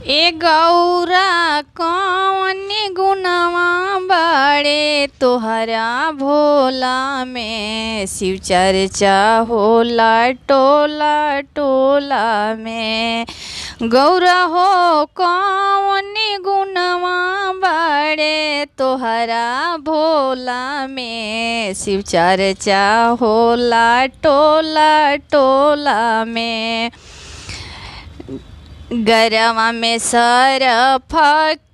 ए गौरा कौन गुनवा बड़े तोहरा भोला में, शिव चर्चा होला टोला टोला में। गौरा हो कौन गुनवा बड़े तोहरा भोला में, शिव चर्चा होला टोला टोला में। गरवा में सरफ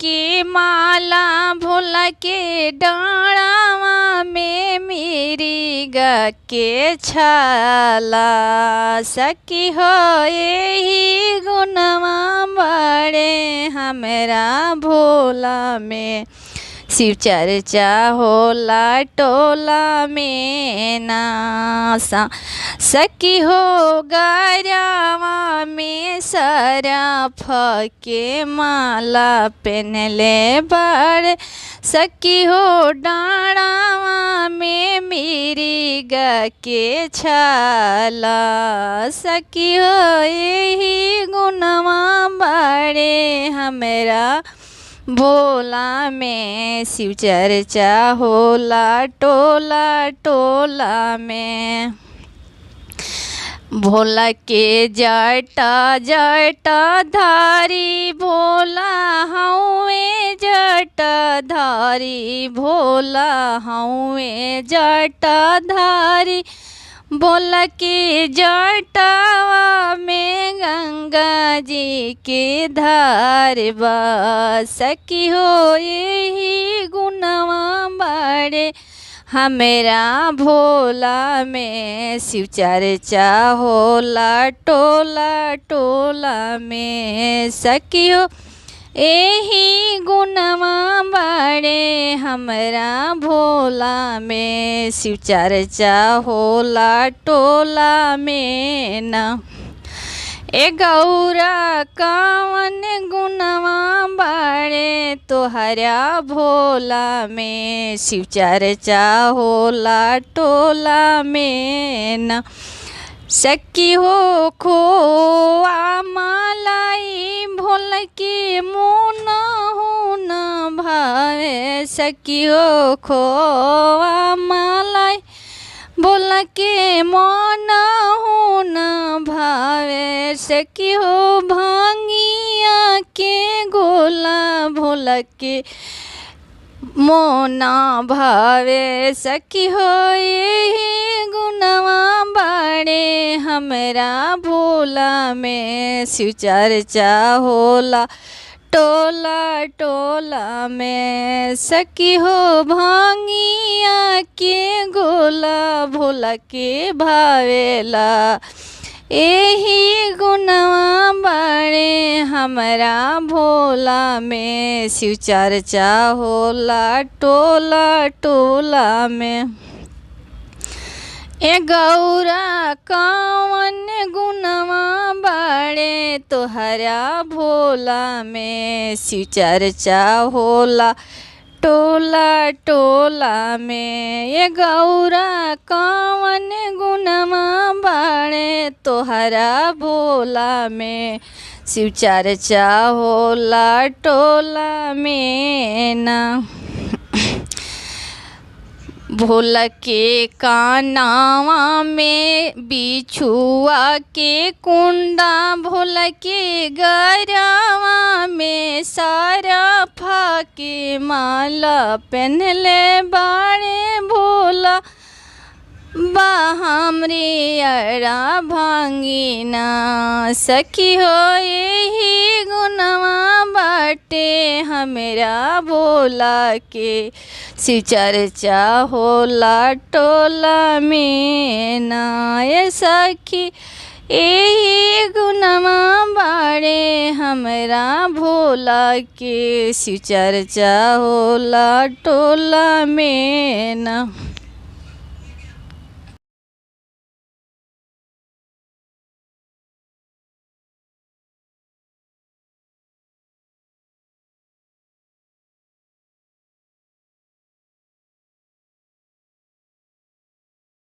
की माला, भोला के डाँड़वा में मिर्ग के छाला। सखी हो यही गुनवा बड़े हमरा भोला में, शिव चर्चा होला टोला में नासा। सखी हो गरवा में सरफ के माला पहनले बड़, सखी हो डाँड़वा में मिर्ग के छाला। सखी हो यही गुनवा बड़े हमरा भोला में, शिव चर्चा होला टोला टोला में। भोला के जटा जटा धारी भोला हउए जटा धारी, भोला हउए जटा धारी। भोला के जटावा में गंगा जी के धार बा। सखी हो यही गुनवा बड़े हमरा भोला में, शिव चर्चा होला टोला टोला में। सखी हो एही गुनवा बड़े हमरा भोला में, शिव चर्चा होला टोला में ना। ए गौरा कौन गुनवा बड़े तोहरा भोला में, शिव चर्चा होला टोला में ना। सखी हो खोआ मलाई भोला के मुन हुन भावे। सखी हो खोआ मलाई भोला के मन हुन भावे। सखी हो भांगिया के गोला भोला के मोना भावे। सखी हो यही गुनवा बड़े हमरा भोला में, शिव चर्चा होला टोला टोला में। सखी हो भांगिया के गोला भोला के भावेला, एही गुनवा बड़े हमरा भोला में, शिव चर्चा होला टोला टोला में। ए गौरा कौन गुनवा बड़े तोहरा भोला में, शिव चर्चा होला टोला टोला में। ये गौरा कौन गुनवा बड़े तोहरा भोला में, शिव चर्चा होला टोला में ना। भोला के कानावा में बिछुआ के कुंडा, भोला के गरवा में सरफ के माला पहनले बाड़े भोला। हमरे अड़ा भांगी ना। सखी हो यही गुनवा बाटे हमरा भोला के, शिव चर्चा होला टोला में ना। ये सखी यही गुनवा बाड़े हमरा भोला के, शिव चर्चा होला टोला में ना।